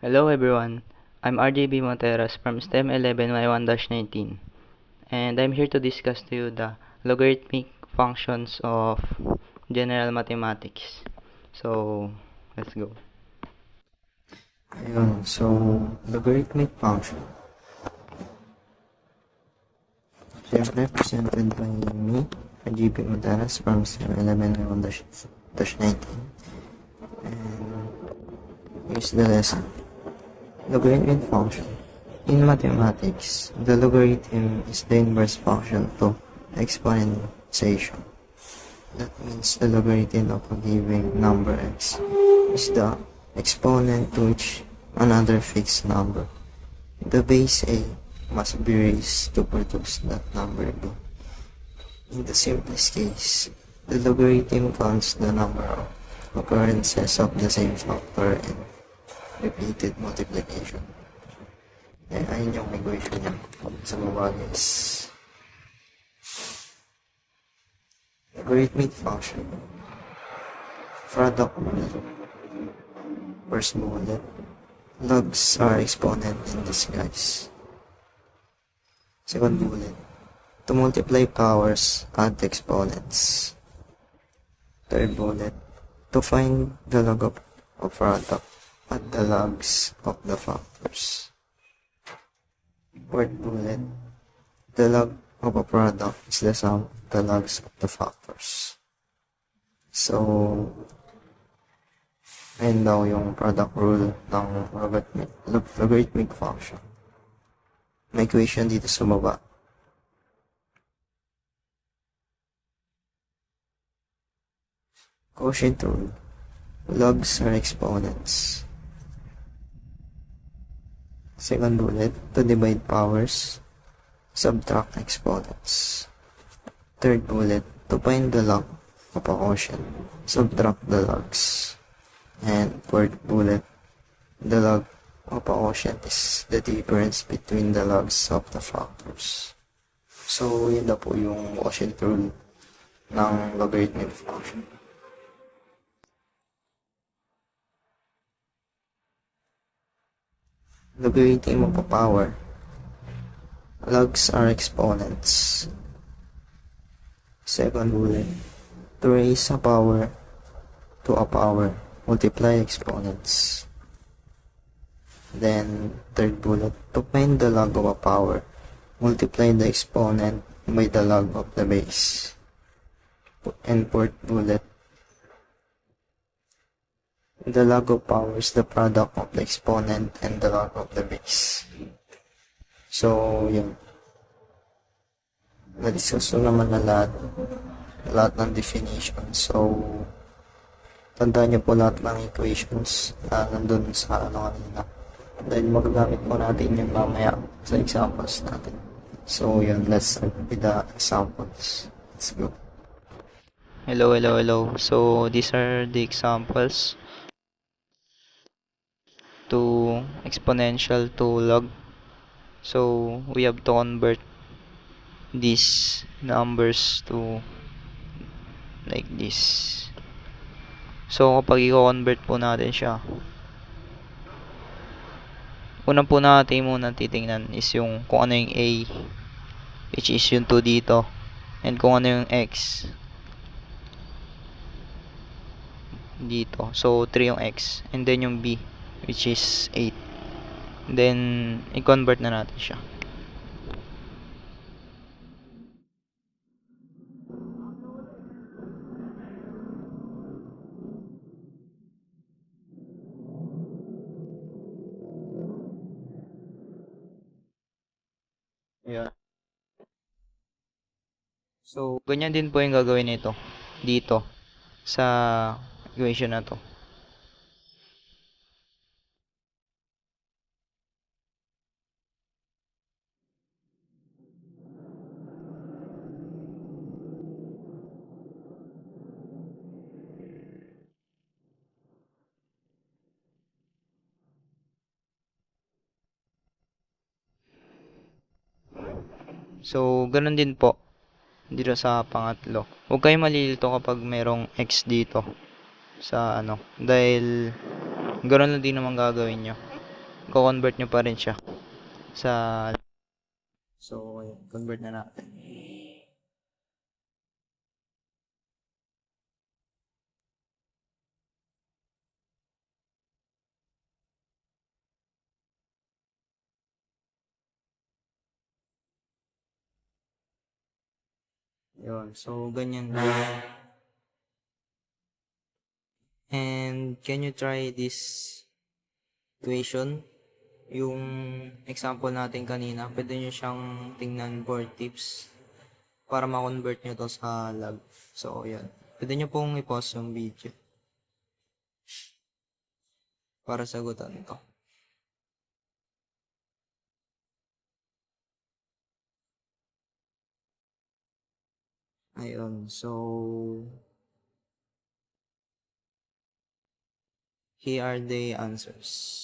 Hello everyone, I'm RJB Monteros from STEM 11Y1-19 and I'm here to discuss to you the logarithmic functions of general mathematics. So, let's go. Ayun, so logarithmic function. Siyempre, presented by me, RGB Madaras from STEM 11Y1-19. And here's the lesson. Logarithmic function. In mathematics, the logarithm is the inverse function to exponentiation. That means the logarithm of a given number x is the exponent to which another fixed number. The base a must be raised to produce that number b. In the simplest case, the logarithm counts the number of occurrences of the same factor in repeated multiplication. Ayun yung equation niya. Sa baba is logarithmic function. Product rule. First bullet. Logs are exponent in disguise. Second bullet. To multiply powers, add exponents. Third bullet. To find the log of a product, add the logs of the factors. Fourth bullet. The log of a product is the sum of the logs of the factors. So, ayun daw yung product rule ng logarithmic function. May equation dito sa baba. Quotient rule. Logs are exponents. Second bullet, to divide powers, subtract exponents. Third bullet, to find the log of a quotient, subtract the logs. And fourth bullet, the log of a quotient is the difference between the logs of the factors. So, yun na po yung quotient rule ng logarithmic function. Logarithm of a power. Logs are exponents. Second bullet. To raise a power to a power, multiply exponents. Then, third bullet. To find the log of a power, multiply the exponent by the log of the base. And fourth bullet. The log of power is the product of the exponent and the log of the base. So, yun. Na-discuss ko naman na lahat ng definition. So, tandaan niyo po lahat ng equations na nandun sa kanina. Dahil magagamit po natin yung mamaya sa examples natin. So, yun. Let's start with the examples. Let's go. Hello. So, these are the examples to exponential to log. So, we have to convert these numbers to like this. So, kapag i-convert po natin siya, unang po natin muna titingnan is yung kung ano yung A, which is yung 2 dito, and kung ano yung X dito. So, 3 yung X, and then yung B, which is 8. Then, i-convert na natin siya. Ayan. So, ganyan din po yung gagawin nito dito sa equation na to. So, ganun din po dito sa pangatlo. Huwag kayong malilito kapag merong X dito sa ano. Dahil, ganun lang din naman gagawin nyo. ko-convert nyo pa rin siya sa... So, ayun, convert na natin. Yun, so ganyan lang. And can you try this equation? Yung example natin kanina, pwede nyo siyang tingnan board tips para ma-convert nyo to sa log. So, yan. Pwede nyo pong i-pause yung video para sagutan to. Ayun, so here are the answers.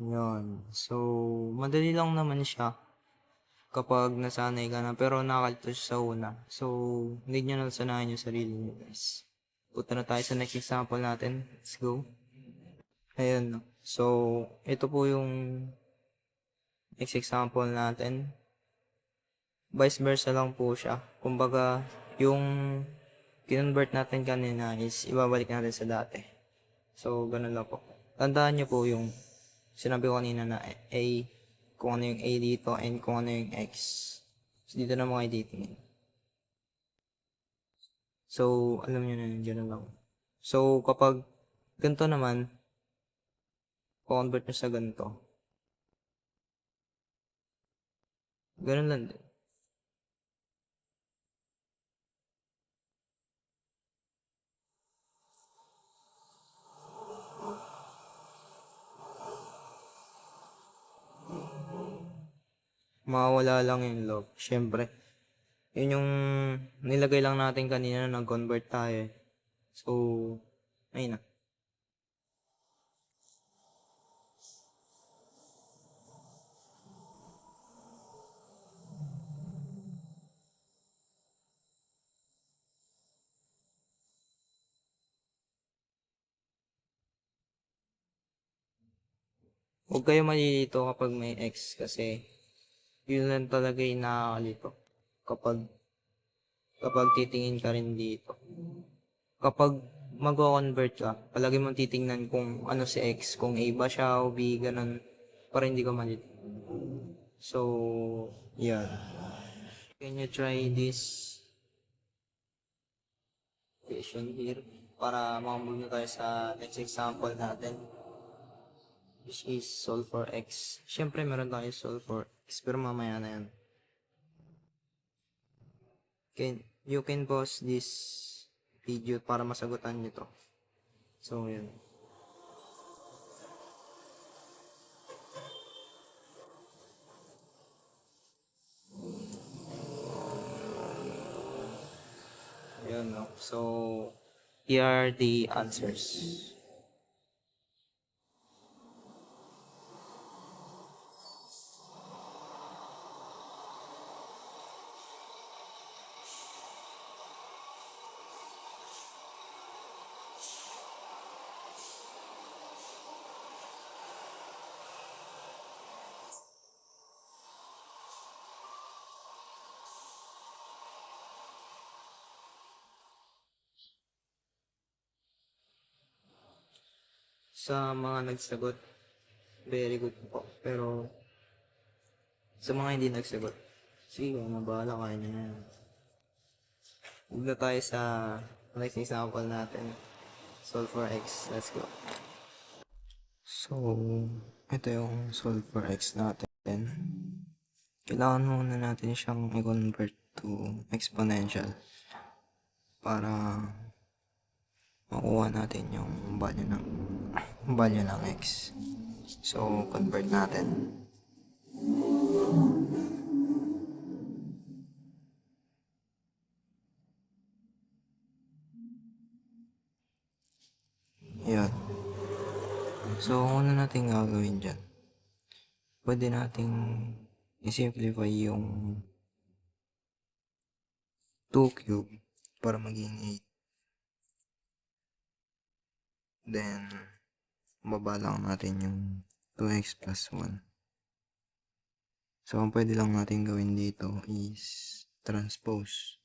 Yun. So, madali lang naman siya kapag nasanay ka na, pero nakakalito siya sa una. So, need nyo na sanayin yung sarili nyo, guys. Punta na tayo sa next example natin. Let's go. Ayun. So, ito po yung next example natin. Vice versa lang po siya. Kumbaga, yung kinonvert natin kanina is ibabalik natin sa dati. So, ganun lang po. Tandaan nyo po yung sinabi ko kanina na A, kung ano yung A dito, and kung ano yung X. So, dito na mga editing. So, alam nyo na yun, ganun lang. So, kapag ganito naman, convert nyo sa ganito. Ganun lang din. Mawawala lang yung log. Siyempre. Yun yung nilagay lang natin kanina na nag-convert tayo. So, ayun na. Huwag kayo malilito kapag may X kasi yun lang talaga yung nakakalito. Kapag titingin ka rin dito. Kapag mag-convert ka, palagi mong titingnan kung ano si X, kung A ba siya o B, ganun, para hindi ka malito. So, yeah. Can you try this equation here para makamove na tayo sa next example natin, which is solve for X. Siyempre, meron tayo solve for X, pero mamaya na yan. You can pause this video para masagutan nyo to. So, yun. Yun, no? So, here are the answers. Sa mga nagsagot, very good po. Pero, sa mga hindi nagsagot, sige, mabahala kayo na yan. Huwag na tayo sa next example natin. Solve for X. Let's go. So, ito yung solve for X natin. kailangan muna natin siyang i-convert to exponential para makuha natin yung value ng x. So, convert natin. Yun. So, ano natin gagawin dyan? Pwede nating i-simplify yung 2 cube para maging 8. Then, baba lang natin yung 2x plus 1. So, ang pwede lang natin gawin dito is transpose.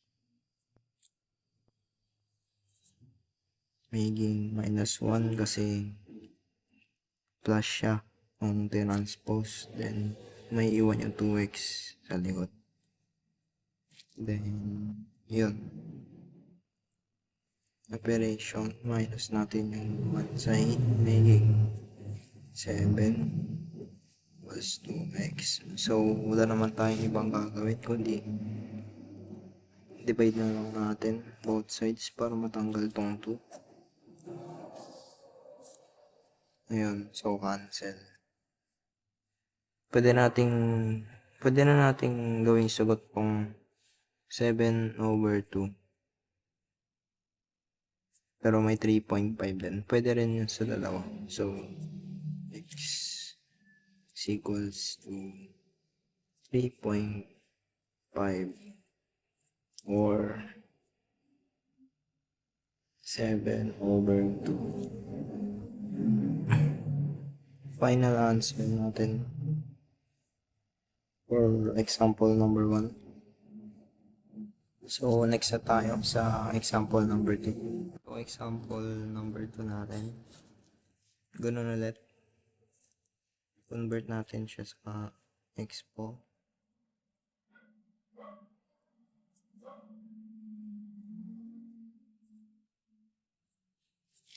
Magiging minus 1 kasi plus siya kung transpose. Then, may iwan yung 2x sa likod. Then, yun. Operation, minus natin yung 1 sa 8. Magiging 7 plus 2x. So, wala naman tayong ibang gagawin kundi divide na lang natin both sides para matanggal tong 2. Ayun, so cancel. Pwede na nating gawing sagot kung 7/2. Pero may 3.5 din. Pwede rin yun sa dalawa. So, x is equals to 3.5 or 7/2. Final answer natin for example number 1. So, next na tayo sa example number 2. So, example number 2 natin. Ganun ulit. Convert natin siya sa expo.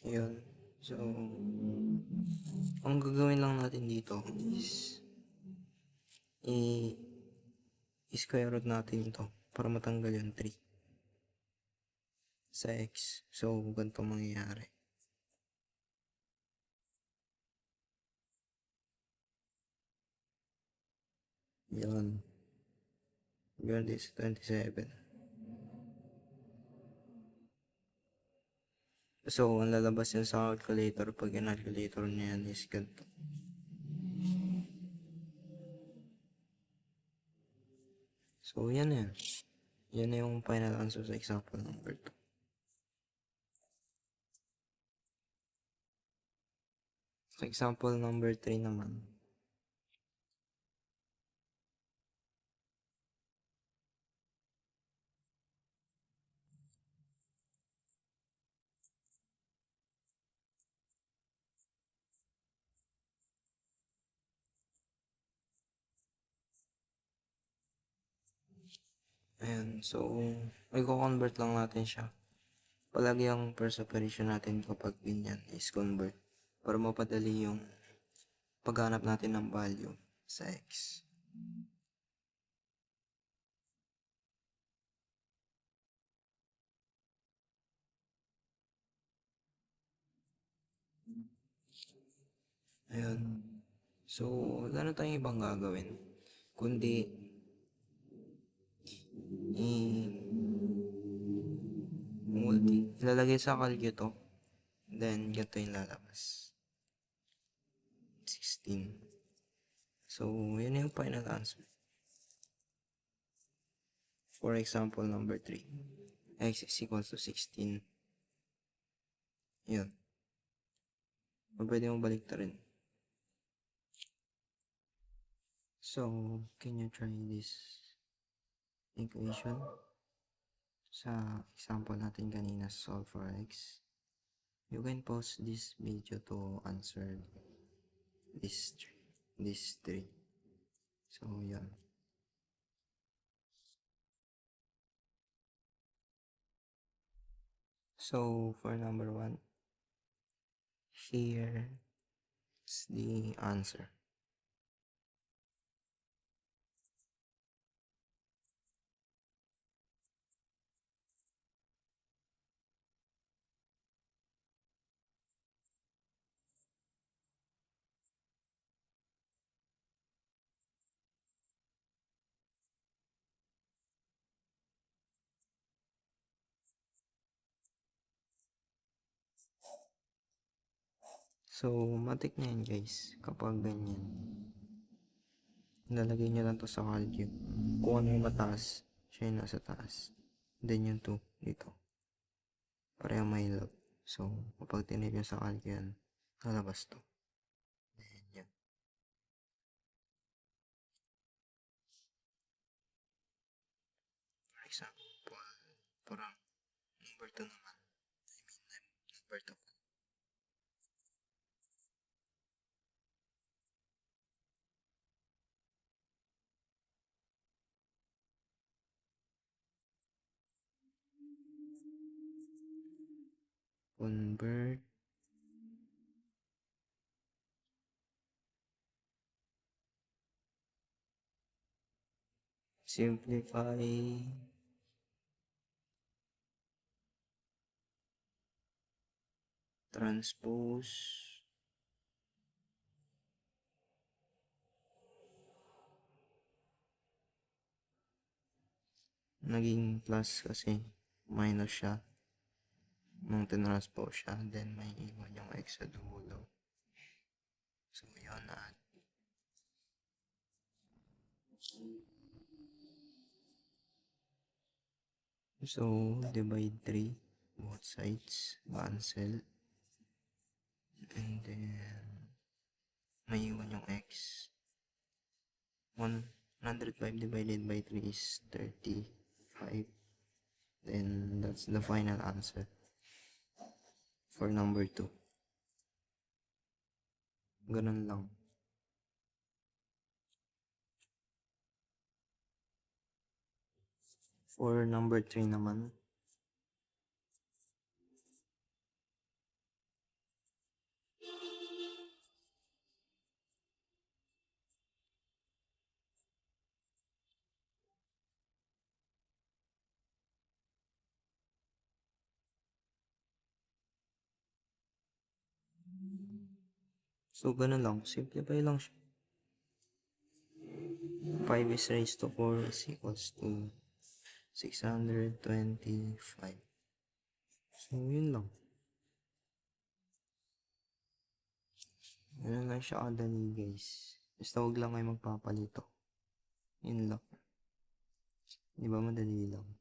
Yun. So, ang gagawin lang natin dito is i-square root natin ito para matanggal yung 3 sa x. So, ganito mangyayari. Yun. Yun is 27. So, ang lalabas yun sa calculator pag in-calculator niya yan is ganito. So, yan yan. Yan na yung final answer sa example number 2. Sa example number 3 naman. Ayan, so, i-convert lang natin siya. Palagi ang first operation natin kapag ganyan is convert para mapadali yung paghanap natin ng value sa x. Ayan. So, wala na tayong ibang gagawin. Kundi, ilalagay sa calcu to. Then, ganito yung lalabas. 16. So, yun yung final answer. For example number 3. X is equals to 16. Yun. O pwede mo balik rin. So, can you try this equation? Sa example natin kanina, solve for x. You can pause this video to answer this 3. So, yan. So, for number 1, here's the answer. So, matik na yan guys, kapag ganyan. Lalagay nyo lang to sa calcu. Kung ano yung mataas, siya yung nasa taas. Then yung 2, dito. Pareho may log. So, kapag tinip nyo sa calcu yan, lalabas to. Then yan. For example, parang number 2 naman. Number 2. Convert simplify transpose naging plus kasi minus siya nung tinranspose siya, then may iwan yung x sa dulo. So yun na. So divide 3 both sides, cancel, and then may iwan yung x. 105 divided by 3 is 35. Then that's the final answer for number 2. Ganun lang. For number 3 naman, so ganun lang, simplify lang siya. 5 is raised to 4 is equals to 625. So yun lang. Ganun lang siya kadali guys. Basta huwag lang kayo magpapalito. Yun lang. Di ba madali lang?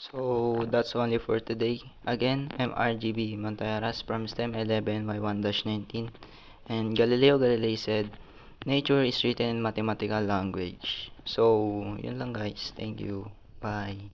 So that's only for today. Again, I'm RGB Montayaras from STEM 11Y1-19, and Galileo Galilei said, nature is written in mathematical language. So, yun lang guys. Thank you. Bye.